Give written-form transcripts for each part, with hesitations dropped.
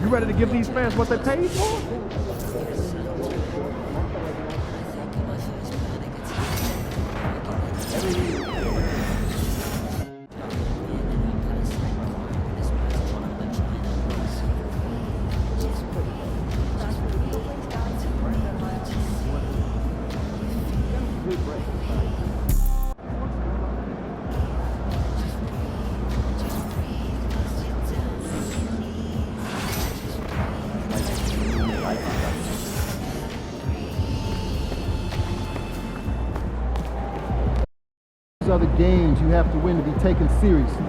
You ready to give these fans what they paid for? These are the games you have to win to be taken seriously.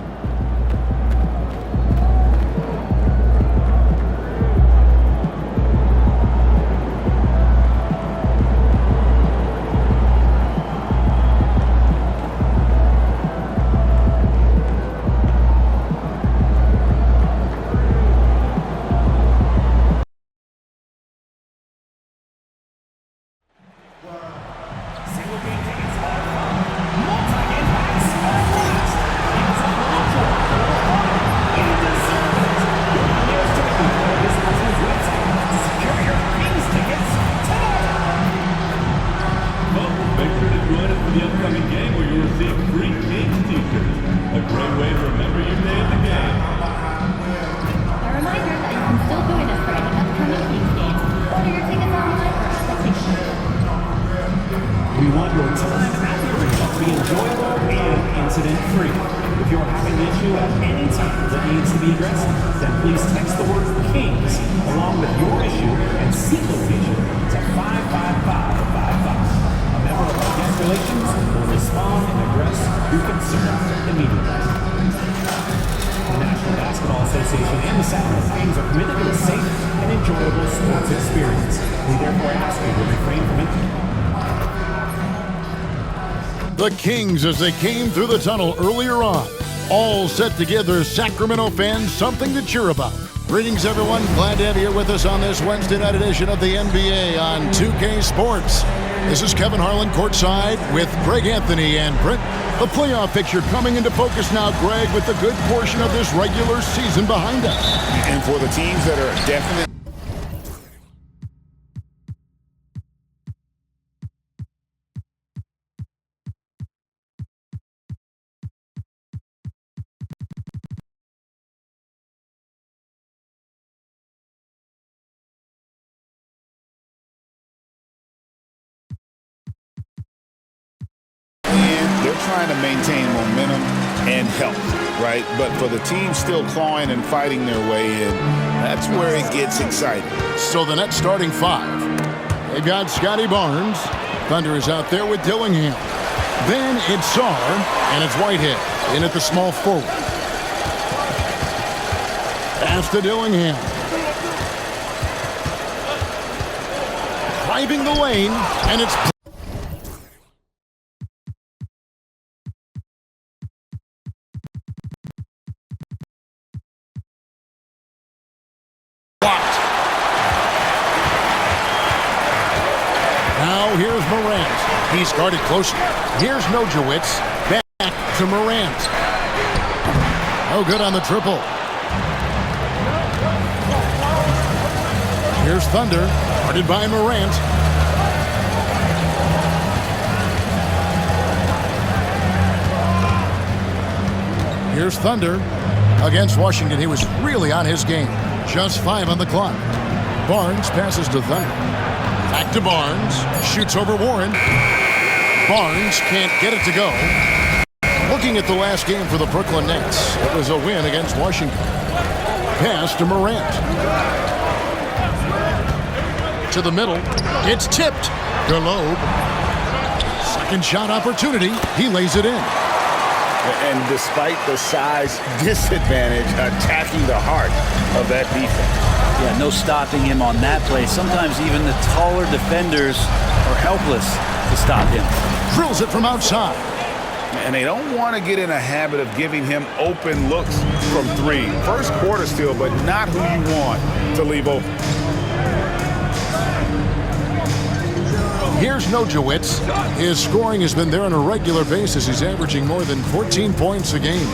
We want your time at the arena to be enjoyable and incident-free. If you're having an issue at any time that needs to be addressed, then please text the word KINGS along with your issue and seat location to 55555. A member of our guest relations will respond and address your concern immediately. The National Basketball Association and the Sacramento Kings are committed to a safe and enjoyable sports experience. We therefore ask you to refrain from entering. The Kings as they came through the tunnel earlier on, all set to give their Sacramento fans something to cheer about. Greetings, everyone. Glad to have you here with us on this Wednesday night edition of the NBA on 2K Sports. This is Kevin Harlan courtside with Greg Anthony and Brent. The playoff picture coming into focus now, Greg, with a good portion of this regular season behind us. And for the teams that are definitely trying to maintain momentum and health, right? But for the team still clawing and fighting their way in, that's where it gets exciting. So the Nets starting five. They've got Scotty Barnes. Thunder is out there with Dillingham. Then it's Sarr, and it's Whitehead in at the small forward. Pass to Dillingham. Driving the lane, and it's here's Morant. He's guarded closely. Here's Nojewicz. Back to Morant. Oh, good on the triple. Here's Thunder. Guarded by Morant. Here's Thunder. Against Washington, he was really on his game. Just 5 on the clock. Barnes passes to Thunder. Back to Barnes. Shoots over Warren. Barnes can't get it to go. Looking at the last game for the Brooklyn Nets, it was a win against Washington. Pass to Morant. To the middle. It's tipped. Delobe. Second shot opportunity. He lays it in. And despite the size disadvantage, attacking the heart of that defense. Yeah, no stopping him on that play. Sometimes even the taller defenders are helpless to stop him. Drills it from outside. And they don't want to get in a habit of giving him open looks from three. First quarter still, but not who you want to leave open. Here's Nojewicz. His scoring has been there on a regular basis. He's averaging more than 14 points a game.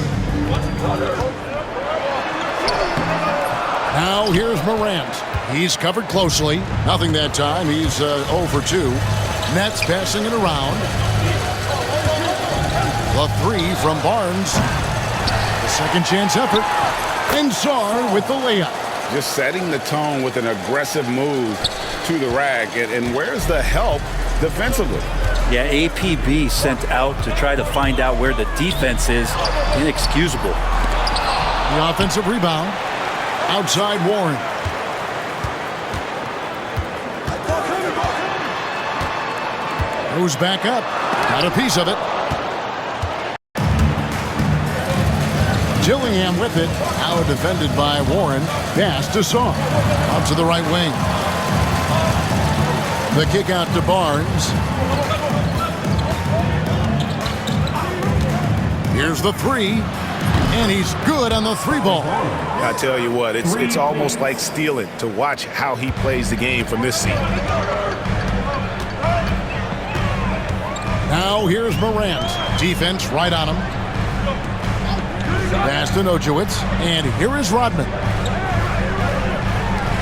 Now here's Morant. He's covered closely. Nothing that time. He's 0 for 2. Nets passing it around. The three from Barnes. The second chance effort. And Sarr with the layup. Just setting the tone with an aggressive move to the rack. And where's the help defensively? Yeah, APB sent out to try to find out where the defense is. Inexcusable. The offensive rebound. Outside Warren. Goes back up. Got a piece of it. Gillingham with it. Now defended by Warren. Pass to Sarr. Out to the right wing. The kick out to Barnes. Here's the three. And he's good on the three ball. I tell you what, it's almost like stealing to watch how he plays the game from this seat. Now here's Morant. Defense right on him. Pass to Nojewicz. And here is Rodman.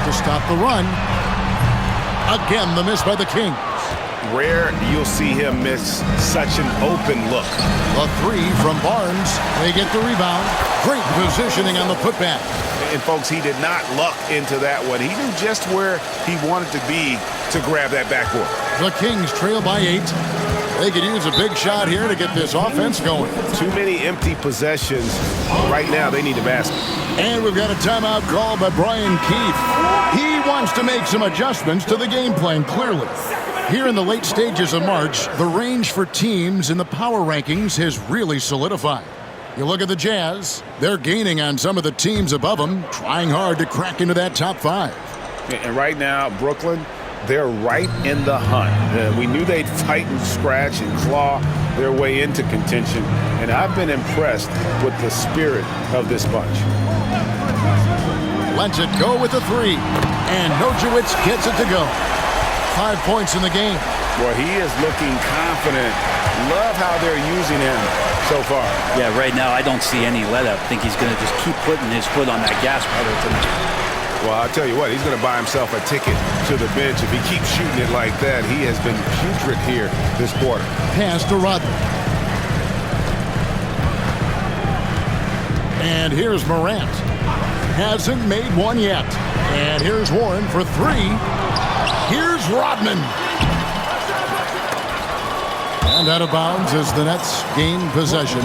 To stop the run. Again, the miss by the Kings. Rare you'll see him miss such an open look. The three from Barnes. They get the rebound. Great positioning on the putback. And folks, he did not luck into that one. He knew just where he wanted to be to grab that backboard. The Kings trail by 8. They could use a big shot here to get this offense going. Too many empty possessions. Right now, they need a basket. And we've got a timeout called by Brian Keith. He wants to make some adjustments to the game plan, clearly. Here in the late stages of March, the range for teams in the power rankings has really solidified. You look at the Jazz, they're gaining on some of the teams above them, trying hard to crack into that top 5. And right now, Brooklyn, they're right in the hunt. We knew they'd fight and scratch and claw their way into contention, and I've been impressed with the spirit of this bunch. Lets it go with the three, and Nojewicz gets it to go. 5 points in the game. Boy, he is looking confident. Love how they're using him so far. Yeah, right now I don't see any let-up. I think he's going to just keep putting his foot on that gas pedal tonight. Well, I'll tell you what, he's going to buy himself a ticket to the bench. If he keeps shooting it like that, he has been putrid here this quarter. Pass to Rodman. And here's Morant. Hasn't made one yet. And here's Warren for three. Here's Rodman. And out of bounds as the Nets gain possession.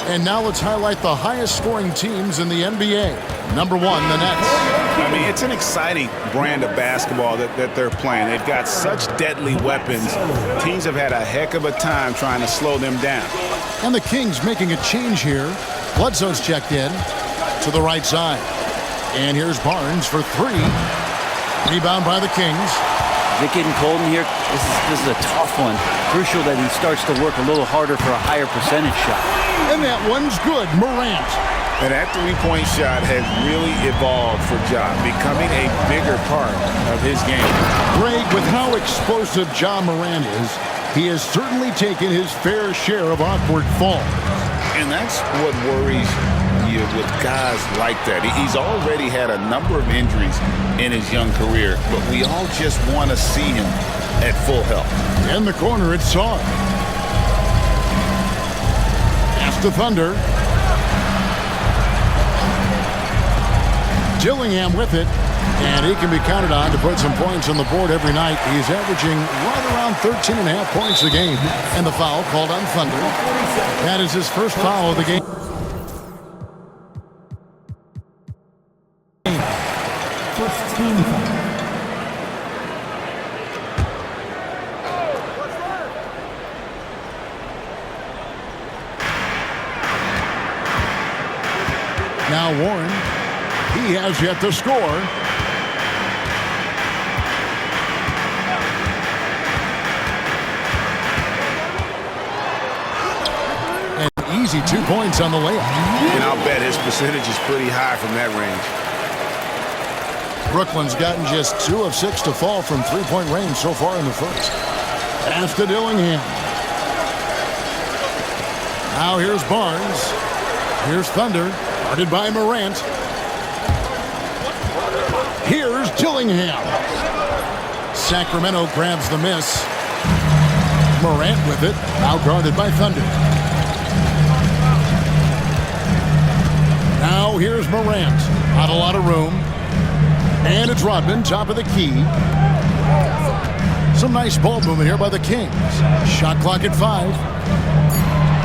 And now let's highlight the highest scoring teams in the NBA. Number 1, the Nets. I mean, it's an exciting brand of basketball that they're playing. They've got such deadly weapons. Teams have had a heck of a time trying to slow them down. And the Kings making a change here. Bledsoe's checked in to the right side. And here's Barnes for three. Rebound by the Kings. Is it getting cold in here? This is a tough one. Crucial that he starts to work a little harder for a higher percentage shot. And that one's good. Morant. And that three-point shot has really evolved for Ja, becoming a bigger part of his game. Greg, with how explosive Ja Morant is, he has certainly taken his fair share of awkward falls. And that's what worries you with guys like that. He's already had a number of injuries in his young career, but we all just want to see him at full health. In the corner, it's Sarr. Pass to Thunder. Gillingham with it, and he can be counted on to put some points on the board every night. He's averaging right around 13.5 points a game. And the foul called on Thunder. That is his first foul of the game. First team foul. Now Warren, he has yet to score. An easy 2 points on the layup. And I'll bet his percentage is pretty high from that range. Brooklyn's gotten just 2 of 6 to fall from three-point range so far in the first. Pass to Dillingham. Now here's Barnes. Here's Thunder. Guarded by Morant. Here's Dillingham. Sacramento grabs the miss. Morant with it, now guarded by Thunder. Now here's Morant. Not a lot of room. And it's Rodman, top of the key. Some nice ball movement here by the Kings. Shot clock at 5.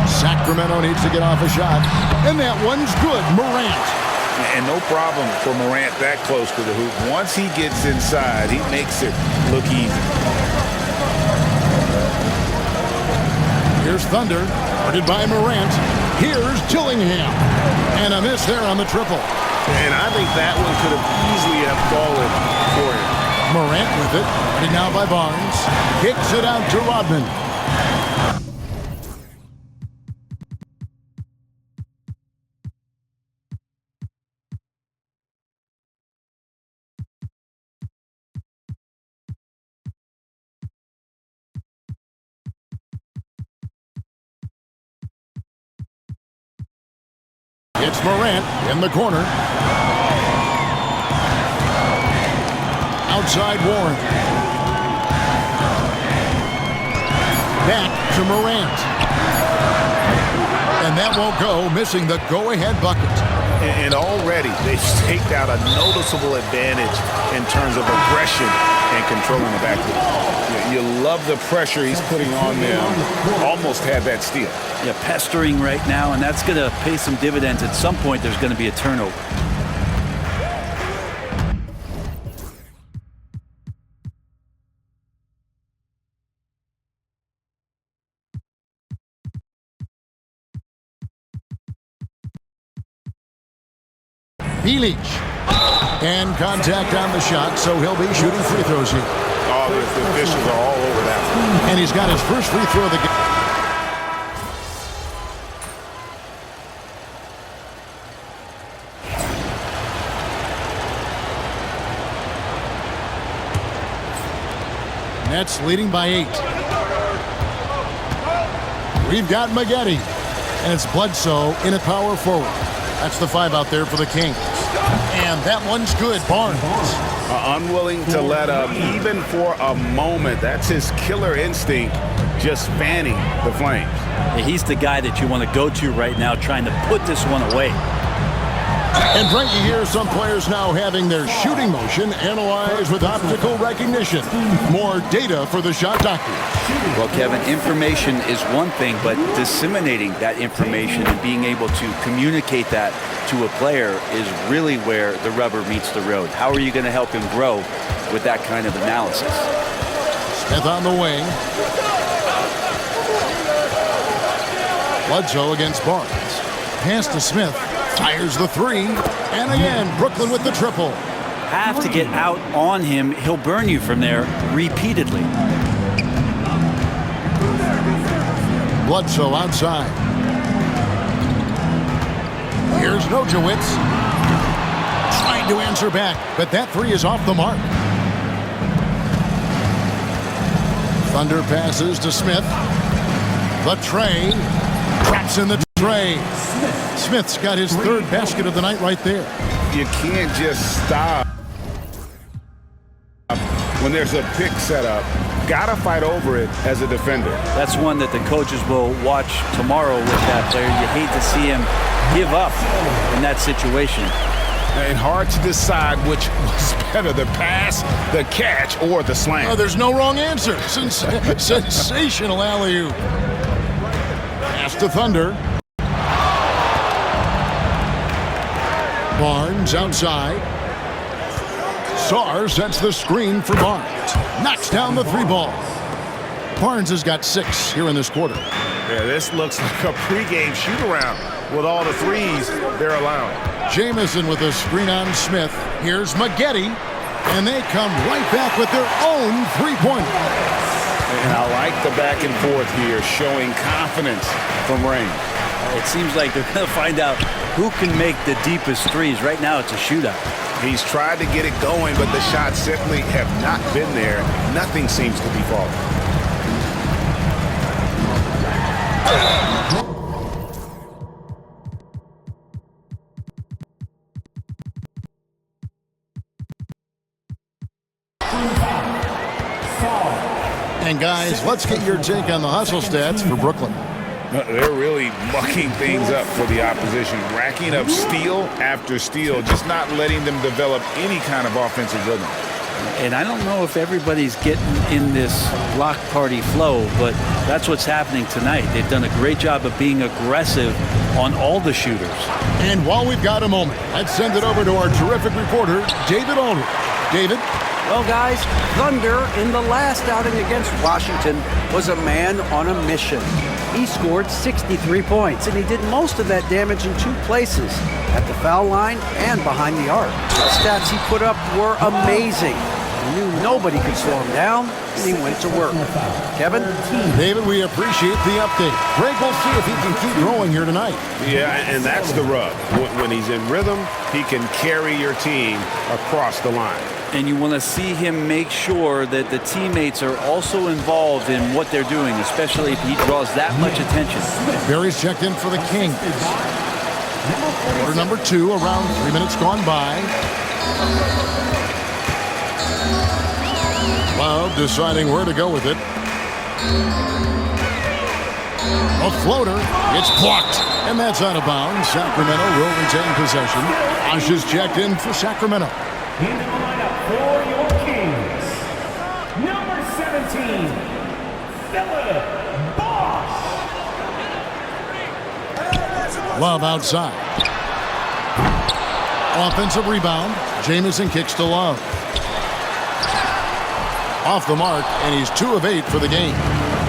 Sacramento needs to get off a shot. And that one's good. Morant. And no problem for Morant that close to the hoop. Once he gets inside, he makes it look easy. Here's Thunder, guarded by Morant. Here's Dillingham. And a miss there on the triple. And I think that one could have easily have fallen for him. Morant with it, guarded now by Barnes. Kicks it out to Rodman. It's Morant in the corner. Outside Warren. Back to Morant. And that won't go, missing the go-ahead bucket. And already they've staked out a noticeable advantage in terms of aggression and controlling the backcourt. You love the pressure he's putting on them. Almost had that steal. Yeah, pestering right now, and that's going to pay some dividends. At some point, there's going to be a turnover. Bilic. And contact on the shot, so he'll be shooting free throws here. Oh, the officials are all over that. And he's got his first free throw of the game. Nets leading by 8. We've got Maggette. And it's Bledsoe in at power forward. That's the 5 out there for the Kings. And that one's good. Barnes. Unwilling to let up even for a moment. That's his killer instinct, just fanning the flames. Yeah, he's the guy that you want to go to right now, trying to put this one away. And Frank, you hear some players now having their shooting motion analyzed with optical recognition. More data for the shot doctors. Well, Kevin, information is one thing, but disseminating that information and being able to communicate that to a player is really where the rubber meets the road. How are you going to help him grow with that kind of analysis? Smith on the wing. Bledsoe against Barnes. Pass to Smith. Fires the 3. And again, Brooklyn with the triple. Have to get out on him. He'll burn you from there repeatedly. Bledsoe outside. Here's Nojewicz. Trying to answer back, but that 3 is off the mark. Thunder passes to Smith. The tray. Traps in the tray. Smith's got his 3rd basket of the night right there. You can't just stop when there's a pick set up. Gotta fight over it as a defender. That's one that the coaches will watch tomorrow with that player. You hate to see him give up in that situation. And hard to decide which was better, the pass, the catch, or the slam. Oh, there's no wrong answer. Sensational alley-oop. Pass to Thunder. Barnes outside. Sarr sets the screen for Barnes. Knocks down the 3 ball. Barnes has got 6 here in this quarter. Yeah, this looks like a pregame shoot-around with all the threes they're allowing. Jamison with a screen on Smith. Here's Maggette. And they come right back with their own 3-pointer. And I like the back and forth here, showing confidence from Rain. It seems like they're going to find out who can make the deepest threes. Right now, it's a shootout. He's tried to get it going, but the shots simply have not been there. Nothing seems to be falling. And guys, let's get your take on the hustle stats for Brooklyn. They're really mucking things up for the opposition, racking up steal after steal, just not letting them develop any kind of offensive rhythm. And I don't know if everybody's getting in this block party flow, but that's what's happening tonight. They've done a great job of being aggressive on all the shooters. And while we've got a moment, let's send it over to our terrific reporter, David Aldridge. David? Well, guys, Thunder in the last outing against Washington was a man on a mission. He scored 63 points, and he did most of that damage in 2 places, at the foul line and behind the arc. The stats he put up were amazing. He knew nobody could slow him down, and he went to work. Kevin? David, we appreciate the update. Greg, we'll see if he can keep growing here tonight. Yeah, and that's the rub. When he's in rhythm, he can carry your team across the line. And you want to see him make sure that the teammates are also involved in what they're doing, especially if he draws that much attention. Barry's checked in for the Kings. Quarter number 2, around 3 minutes gone by. Love deciding where to go with it. A floater. It's blocked. And that's out of bounds. Sacramento will retain possession. Ash is checked in for Sacramento. Into the lineup for your Kings, number 17, Philip Bosch. Love outside. Offensive rebound. Jamison kicks to Love. Off the mark, and he's 2 of 8 for the game.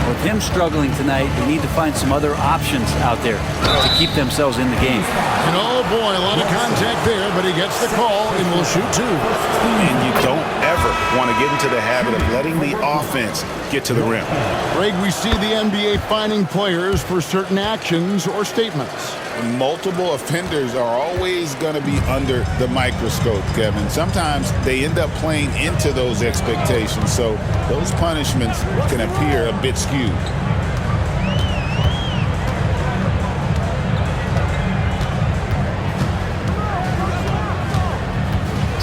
With him struggling tonight, they need to find some other options out there to keep themselves in the game. And oh boy, a lot of contact there, but he gets the call and will shoot 2. And you don't ever want to get into the habit of letting the offense get to the rim. Greg, we see the NBA fining players for certain actions or statements. Multiple offenders are always going to be under the microscope, Kevin. Sometimes they end up playing into those expectations, so those punishments can appear a bit skewed.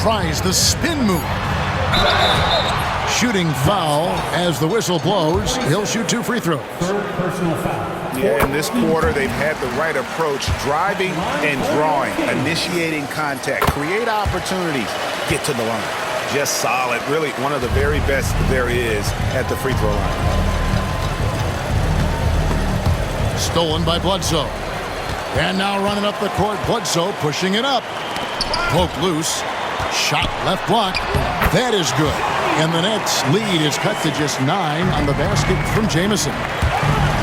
Tries the spin move. Shooting foul as the whistle blows. He'll shoot 2 free throws. Third personal foul. Yeah, in this quarter, they've had the right approach, driving and drawing, initiating contact, create opportunities, get to the line. Just solid, really one of the very best there is at the free throw line. Stolen by Bledsoe. And now running up the court, Bledsoe pushing it up. Poked loose. Shot left block. That is good. And the Nets lead is cut to just 9 on the basket from Jamison.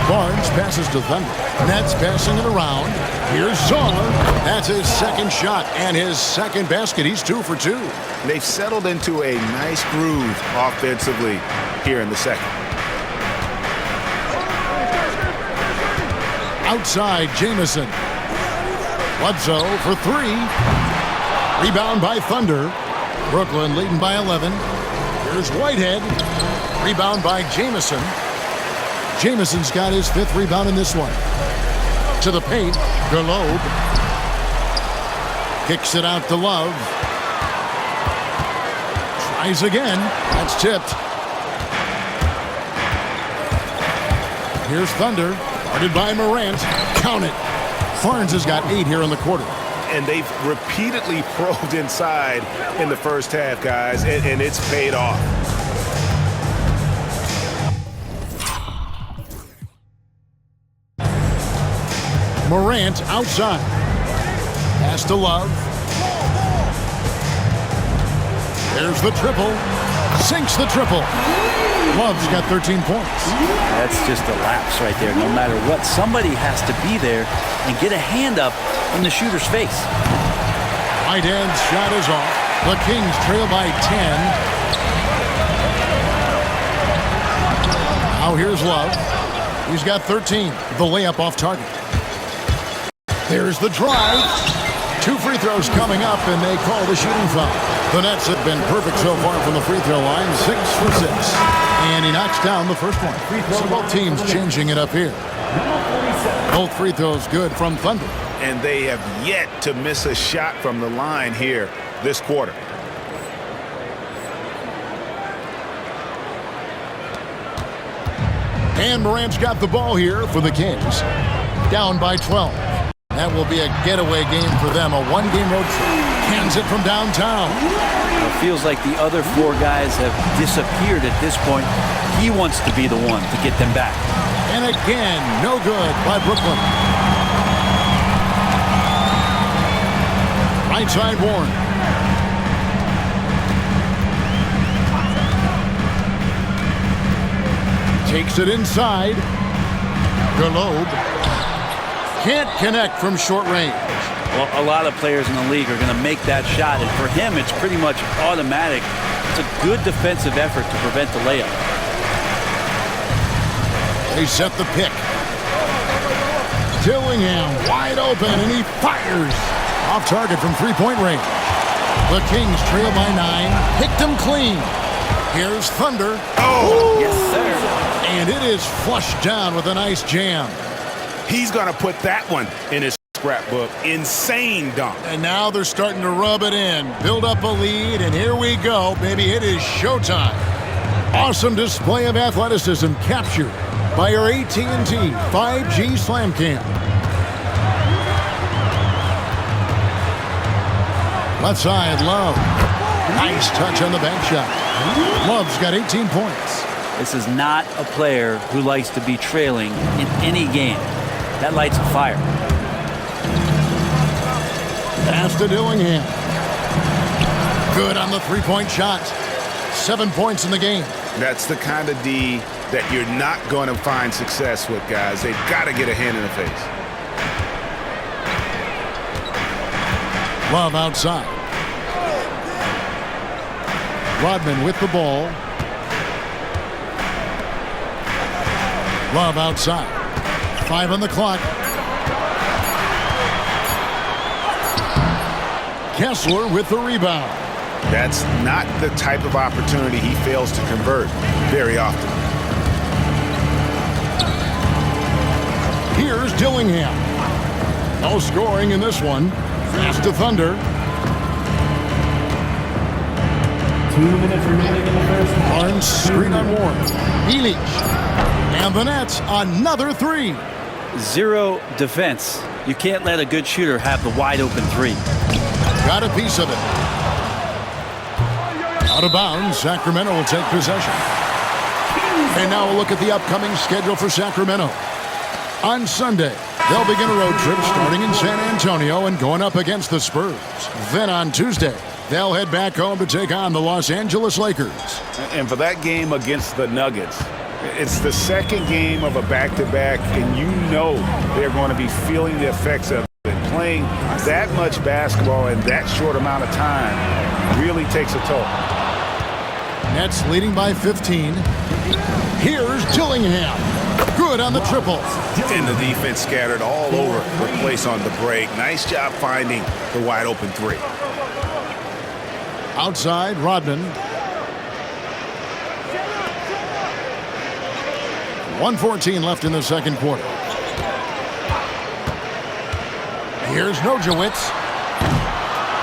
Barnes passes to Thunder. Nets passing it around. Here's Czar. That's his second shot and his second basket. He's 2 for 2. They've settled into a nice groove offensively here in the second. Outside, Jamison. Bledsoe for 3. Rebound by Thunder. Brooklyn leading by 11. Here's Whitehead. Rebound by Jamison. Jamison's got his 5th rebound in this one. To the paint, Garlob. Kicks it out to Love. Tries again. That's tipped. Here's Thunder. Guarded by Morant. Count it. Barnes has got 8 here in the quarter. And they've repeatedly probed inside in the first half, guys, and it's paid off. Morant outside. Pass to Love. There's the triple. Sinks the triple. Love's got 13 points. That's just a lapse right there. No matter what, somebody has to be there and get a hand up in the shooter's face. Whitehead's shot is off. The Kings trail by 10. Now here's Love. He's got 13. The layup off target. There's the drive. 2 free throws coming up, and they call the shooting foul. The Nets have been perfect so far from the free throw line, 6 for 6. And he knocks down the first one. So both teams changing it up here. Both free throws good from Thunder. And they have yet to miss a shot from the line here this quarter. And Morant's got the ball here for the Kings. Down by 12. That will be a getaway game for them, a one-game road trip. Hands it from downtown. It feels like the other four guys have disappeared at this point. He wants to be the one to get them back. And again, no good by Brooklyn. Right side, Warren. Takes it inside. Galobe. Can't connect from short range. Well, a lot of players in the league are going to make that shot, and for him, it's pretty much automatic. It's a good defensive effort to prevent the layup. They set the pick. Dillingham wide open, and he fires. Off target from three-point range. The Kings trail by 9. Picked him clean. Here's Thunder. Oh! Yes, sir. And it is flushed down with a nice jam. He's going to put that one in his scrapbook. Insane dunk. And now they're starting to rub it in. Build up a lead, and here we go, baby. It is showtime. Awesome display of athleticism captured by our AT&T 5G Slam Cam. Left side, Love. Nice touch on the bank shot. Love's got 18 points. This is not a player who likes to be trailing in any game. That lights a fire. Pass to Dillingham. Good on the three-point shot. 7 points in the game. That's the kind of D that you're not going to find success with, guys. They've got to get a hand in the face. Love outside. Rodman with the ball. Love outside. 5 on the clock. Kessler with the rebound. That's not the type of opportunity he fails to convert very often. Here's Dillingham. No scoring in this one. Pass to Thunder. 2 minutes remaining in the first half. Barnes screen on Warren. Illich. And the Nets, another 3. Zero defense. You can't let a good shooter have the wide open 3. Got a piece of it. Out of bounds, Sacramento will take possession. And now we'll look at the upcoming schedule for Sacramento. On Sunday, they'll begin a road trip starting in San Antonio and going up against the Spurs. Then on Tuesday, they'll head back home to take on the Los Angeles Lakers. And for that game against the Nuggets, it's the second game of a back-to-back, and you know they're going to be feeling the effects of it. Playing that much basketball in that short amount of time really takes a toll. Nets leading by 15. Here's Dillingham. Good on the triple. And the defense scattered all over the place on the break. Nice job finding the wide open 3. Outside, Rodman. 1:14 left in the second quarter. Here's Nojewicz.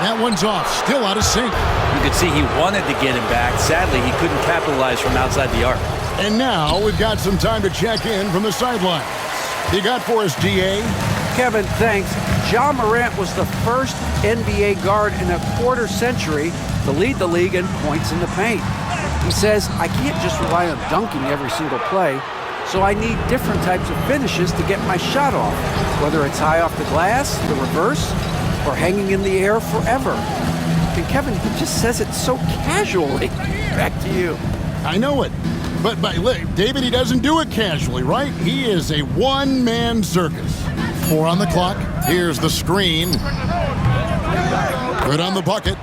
That one's off. Still out of sync. You could see he wanted to get him back. Sadly, he couldn't capitalize from outside the arc. And now we've got some time to check in from the sideline. You got for us, DA? Kevin, thanks. Ja Morant was the first NBA guard in a quarter century to lead the league in points in the paint. He says, I can't just rely on dunking every single play, so I need different types of finishes to get my shot off, whether it's high off the glass, the reverse, or hanging in the air forever. And Kevin, he just says it so casually. Back to you. I know it. But David, he doesn't do it casually, right? He is a one-man circus. 4 on the clock. Here's the screen. Good on the bucket.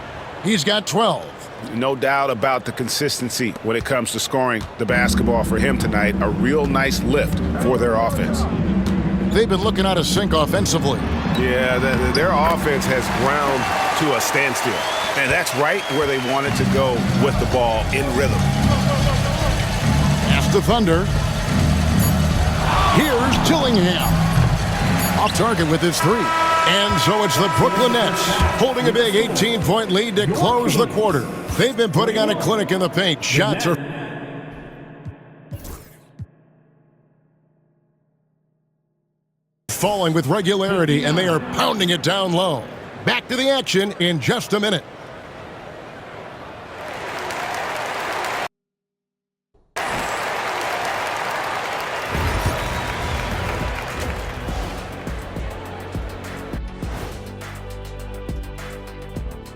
He's got 12. No doubt about the consistency when it comes to scoring the basketball for him tonight. A real nice lift for their offense. They've been looking out of sync offensively. Yeah, their offense has ground to a standstill. And that's right where they wanted to go with the ball in rhythm. Pass to Thunder. Here's Dillingham. Off target with his 3. And so it's the Brooklyn Nets holding a big 18-point lead to close the quarter. They've been putting on a clinic in the paint. Shots are falling with regularity, and they are pounding it down low. Back to the action in just a minute.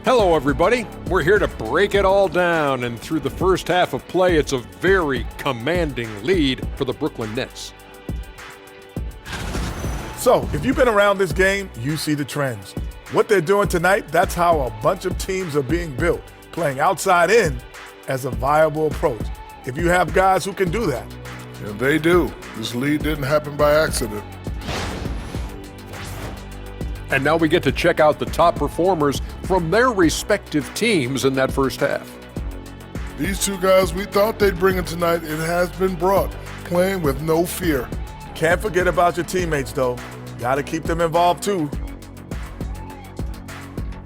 Hello, everybody. We're here to break it all down, and through the first half of play, it's a very commanding lead for the Brooklyn Nets. So, if you've been around this game, you see the trends. What they're doing tonight, that's how a bunch of teams are being built, playing outside in as a viable approach. If you have guys who can do that. Yeah, they do. This lead didn't happen by accident. And now we get to check out the top performers from their respective teams in that first half. These two guys we thought they'd bring it tonight, it has been brought, playing with no fear. Can't forget about your teammates, though. Got to keep them involved, too.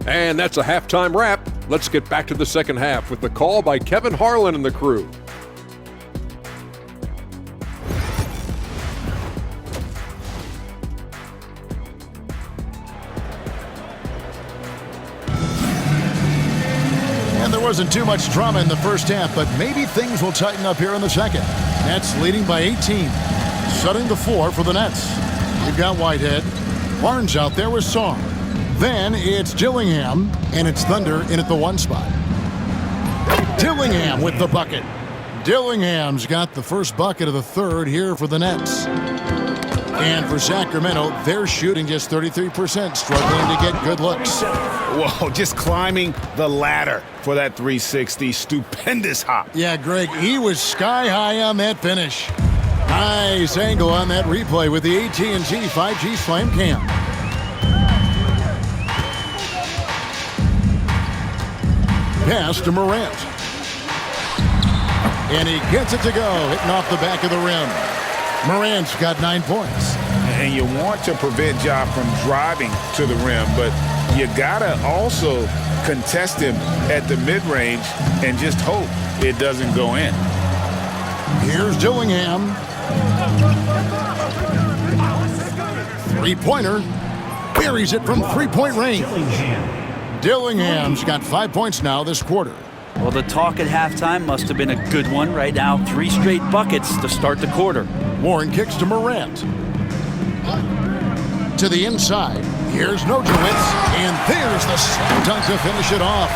And that's a halftime wrap. Let's get back to the second half with the call by Kevin Harlan and the crew. There wasn't too much drama in the first half, but maybe things will tighten up here in the second. Nets leading by 18. Setting the floor for the Nets. You've got Whitehead. Barnes out there with Sarr. Then it's Dillingham, and it's Thunder in at the 1 spot. Dillingham with the bucket. Dillingham's got the first bucket of the third here for the Nets. And for Sacramento, they're shooting just 33%, struggling to get good looks. Whoa, just climbing the ladder for that 360. Stupendous hop. Yeah, Greg, he was sky high on that finish. Nice angle on that replay with the AT&T 5G Slam Cam. Pass to Morant. And he gets it to go, hitting off the back of the rim. Morant's got 9 points. And you want to prevent Ja from driving to the rim, but you gotta also contest him at the mid-range and just hope it doesn't go in. Here's Dillingham. Three-pointer. Buries it from three-point range. Dillingham's got 5 points now this quarter. Well, the talk at halftime must have been a good one. Right now, 3 straight buckets to start the quarter. Warren kicks to Morant. To the inside. Here's Nojewicz. And there's the slam dunk to finish it off.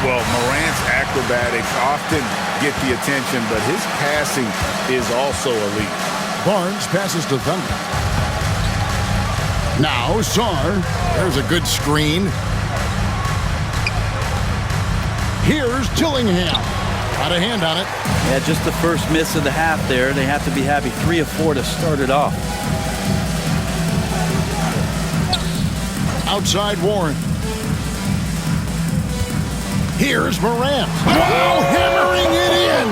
Well, Morant's acrobatics often get the attention, but his passing is also elite. Barnes passes to Thunder. Now Sarr. There's a good screen. Here's Dillingham. Got a hand on it. Yeah, just the first miss of the half there. They have to be happy. 3 of 4 to start it off. Outside Warren. Here's Morant. Wow, hammering it in.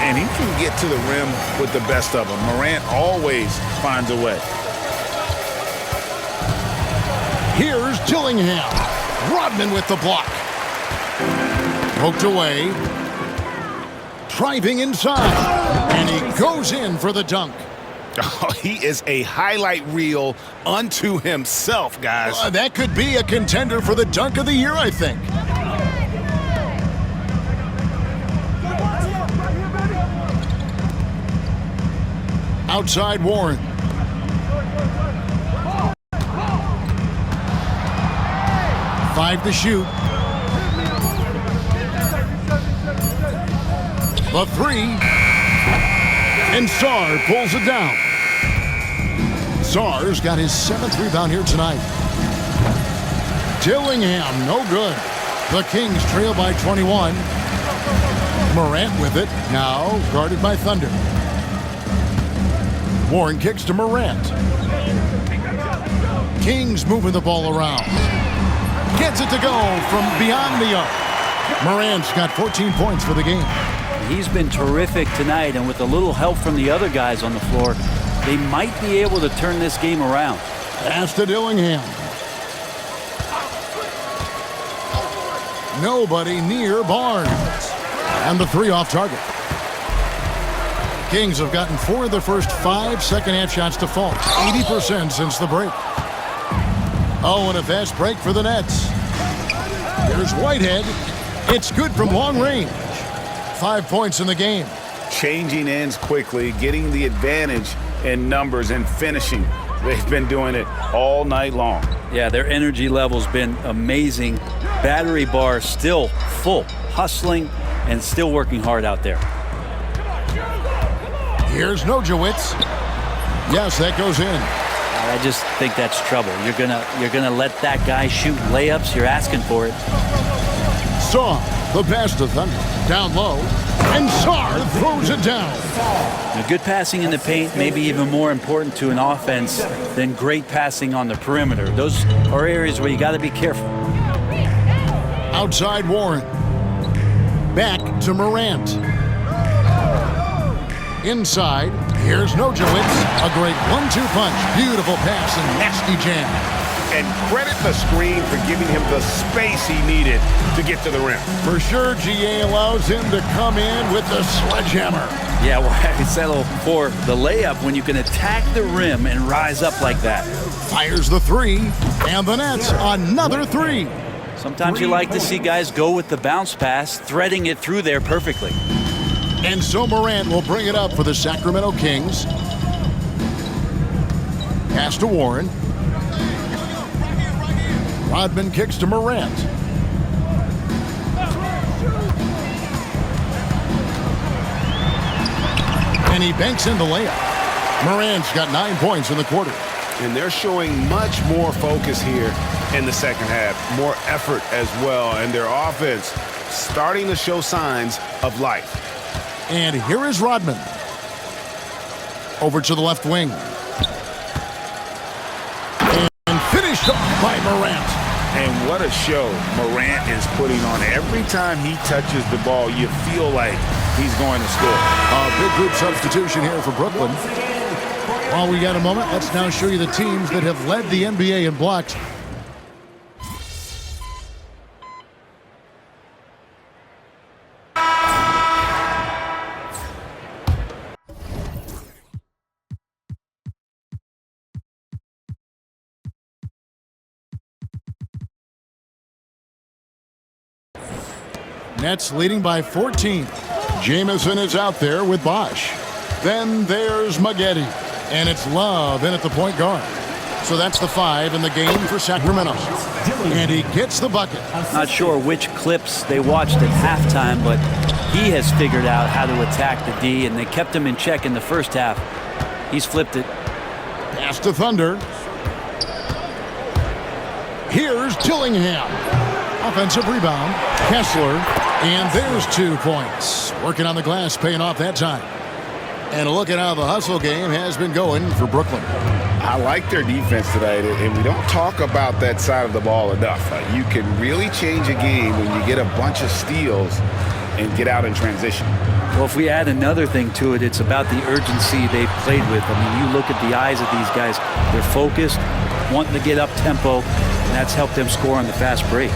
And he can get to the rim with the best of them. Morant always finds a way. Here's Dillingham. Rodman with the block. Poked away. Driving inside. And he goes in for the dunk. Oh, he is a highlight reel unto himself, guys. That could be a contender for the dunk of the year, I think. Outside Warren. Five to shoot. The three. And Sarr pulls it down. Sarr's got his 7th rebound here tonight. Dillingham, no good. The Kings trail by 21. Morant with it, now guarded by Thunder. Warren kicks to Morant. Kings moving the ball around. Gets it to go from beyond the arc. Morant's got 14 points for the game. He's been terrific tonight, and with a little help from the other guys on the floor, they might be able to turn this game around. Pass to Dillingham. Nobody near Barnes. And the three off target. Kings have gotten 4 of their first 5 second-half shots to fall. 80% since the break. Oh, and a fast break for the Nets. Here's Whitehead. It's good from long range. 5 points in the game. Changing ends quickly, getting the advantage in numbers and finishing. They've been doing it all night long. Yeah, their energy level's been amazing. Battery bar still full, hustling and still working hard out there. Here's Nojewicz. Yes, that goes in. I just think that's trouble. You're gonna let that guy shoot layups. You're asking for it. Saw the pass to Thunder. Down low. And Sarr throws it down. Now, good passing in the paint may be even more important to an offense than great passing on the perimeter. Those are areas where you got to be careful. Outside Warren. Back to Morant. Inside, here's Nojewicz. A great 1-2 punch. Beautiful pass and nasty jam. And credit the screen for giving him the space he needed to get to the rim. For sure, GA allows him to come in with the sledgehammer. Yeah, well, I can settle for the layup when you can attack the rim and rise up like that. Fires the 3, and the Nets another 3. Sometimes you like to see guys go with the bounce pass, threading it through there perfectly. And so Morant will bring it up for the Sacramento Kings. Pass to Warren. Rodman kicks to Morant. And he banks in the layup. Morant's got 9 points in the quarter. And they're showing much more focus here in the second half. More effort as well. And their offense starting to show signs of life. And here is Rodman. Over to the left wing. And finished off by Morant. And what a show Morant is putting on. Every time he touches the ball, you feel like he's going to score. A big group substitution here for Brooklyn. While we got a moment, let's now show you the teams that have led the NBA in blocks. Nets leading by 14. Jamison is out there with Bosch. Then there's Maggette. And it's Love in at the point guard. So that's the 5 in the game for Sacramento. And he gets the bucket. Not sure which clips they watched at halftime, but he has figured out how to attack the D, and they kept him in check in the first half. He's flipped it. Pass to Thunder. Here's Dillingham. Offensive rebound. Kessler. And there's 2 points. Working on the glass, paying off that time. And a look at how the hustle game has been going for Brooklyn. I like their defense tonight, and we don't talk about that side of the ball enough. You can really change a game when you get a bunch of steals and get out in transition. Well, if we add another thing to it, it's about the urgency they've played with. I mean, you look at the eyes of these guys. They're focused, wanting to get up tempo, and that's helped them score on the fast break.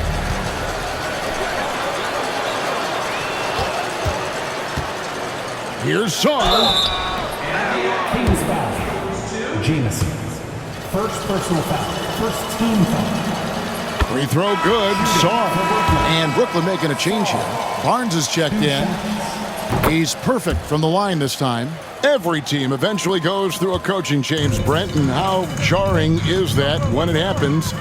Here's Sarr. Kings foul. Jamison. First personal foul. First team foul. Free throw good. Sarr. And Brooklyn making a change here. Barnes is checked in. He's perfect from the line this time. Every team eventually goes through a coaching change, Brent, and how jarring is that when it happens,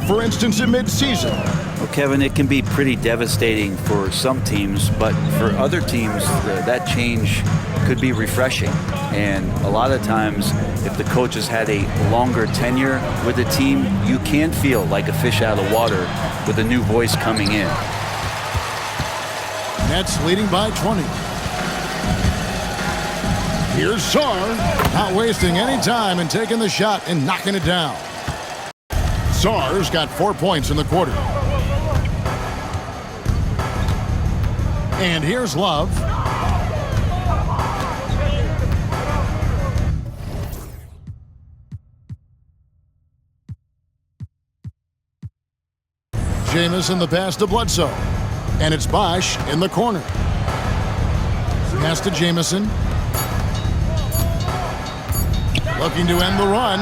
for instance, in midseason? Well, Kevin, it can be pretty devastating for some teams, but for other teams, that change could be refreshing. And a lot of times, if the coach has had a longer tenure with the team, you can feel like a fish out of water with a new voice coming in. Nets leading by 20. Here's Sarr, not wasting any time and taking the shot and knocking it down. Sarr's got 4 points in the quarter. And here's Love. Jamison the pass to Bledsoe. And it's Bosch in the corner. Pass to Jamison. Looking to end the run.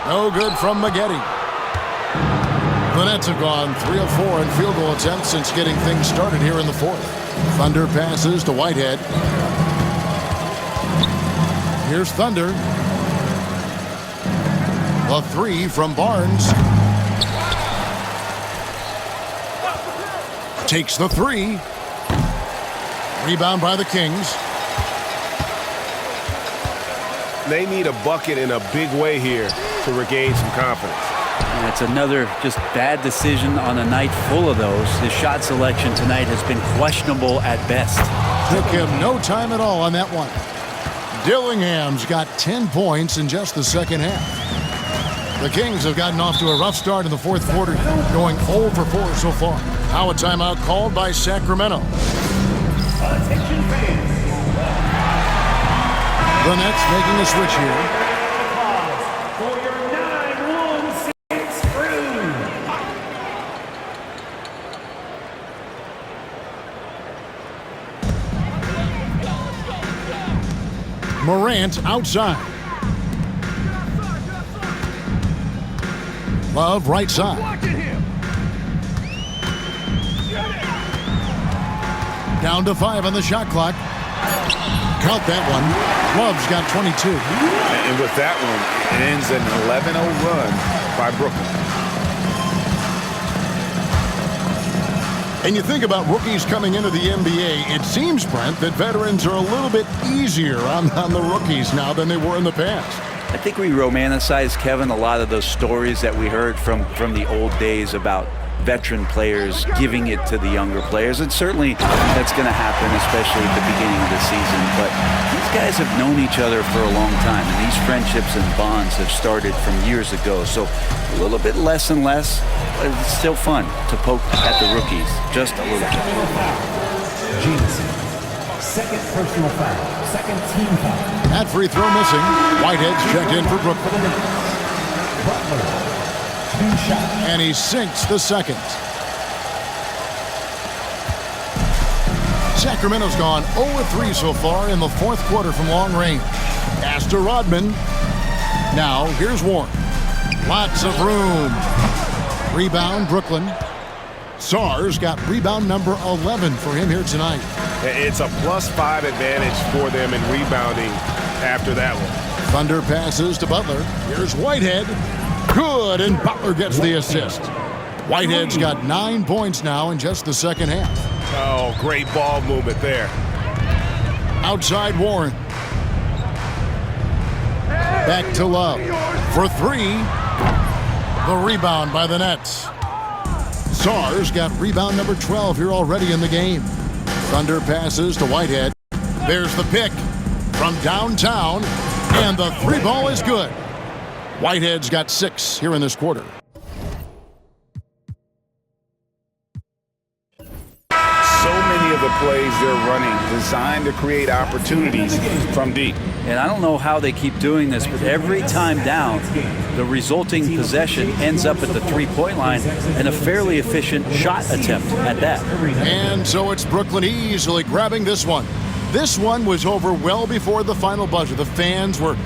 No good from Maggette. The Nets have gone 3 of 4 in field goal attempts since getting things started here in the fourth. Thunder passes to Whitehead. Here's Thunder. A 3 from Barnes. Takes the 3. Rebound by the Kings. They need a bucket in a big way here to regain some confidence. And it's another just bad decision on a night full of those. His shot selection tonight has been questionable at best. Took him no time at all on that one. Dillingham's got 10 points in just the second half. The Kings have gotten off to a rough start in the fourth quarter, going 0 for 4 so far. Now a timeout called by Sacramento. Attention fans. The Nets making a switch here. For your 9-1-6 crew. Morant outside. Love right side. Down to 5 on the shot clock. Count that one. Love's got 22. And with that one, it ends an 11-0 run by Brooklyn. And you think about rookies coming into the NBA, it seems, Brent, that veterans are a little bit easier on the rookies now than they were in the past. I think we romanticize, Kevin, a lot of those stories that we heard from the old days about veteran players giving it to the younger players. And certainly that's going to happen, especially at the beginning of the season. But these guys have known each other for a long time, and these friendships and bonds have started from years ago. So a little bit less and less, but it's still fun to poke at the rookies, just a little bit. Jamison. Second personal foul. Second team foul. That free throw missing. Whitehead's checked in for Brooklyn. Butler. And he sinks the second. Sacramento's gone 0-3 so far in the fourth quarter from long range. Pass to Rodman. Now here's Warren. Lots of room. Rebound Brooklyn. Sarr's got rebound number 11 for him here tonight. It's a +5 advantage for them in rebounding after that one. Thunder passes to Butler. Here's Whitehead. Good, and Butler gets the assist. Whitehead's got 9 points now in just the second half. Oh, great ball movement there. Outside Warren. Back to Love for 3. The rebound by the Nets. Sarr's got rebound number 12 here already in the game. Thunder passes to Whitehead. There's the pick from downtown, and the 3 ball is good. Whitehead's got 6 here in this quarter. So many of the plays they're running designed to create opportunities from deep. And I don't know how they keep doing this, but every time down, the resulting possession ends up at the 3-point line and a fairly efficient shot attempt at that. And so it's Brooklyn easily grabbing this one. This one was over well before the final buzzer. The fans were...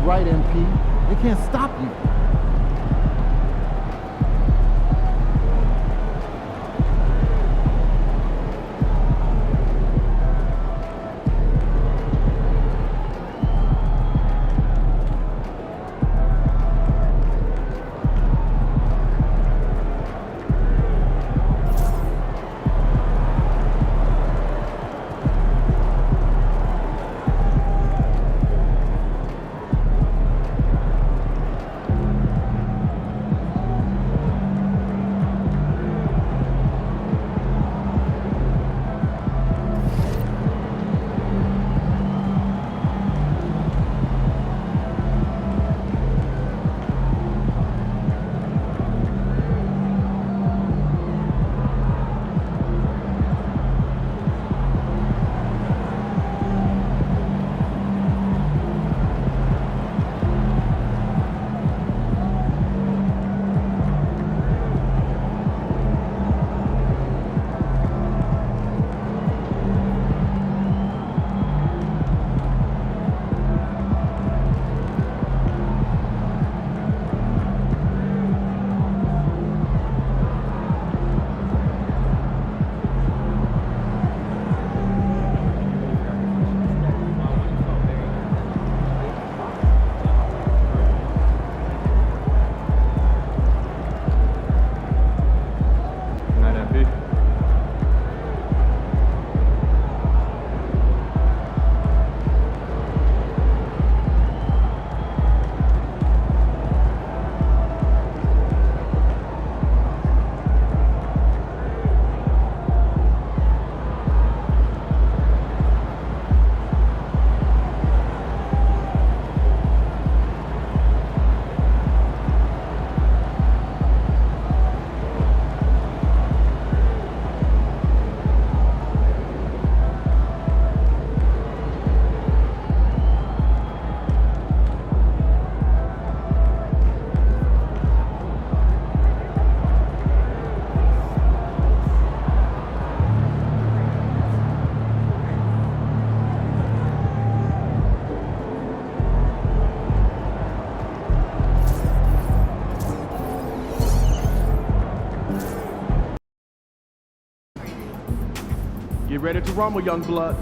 Right, MP. They can't stop you. Get ready to rumble, young blood.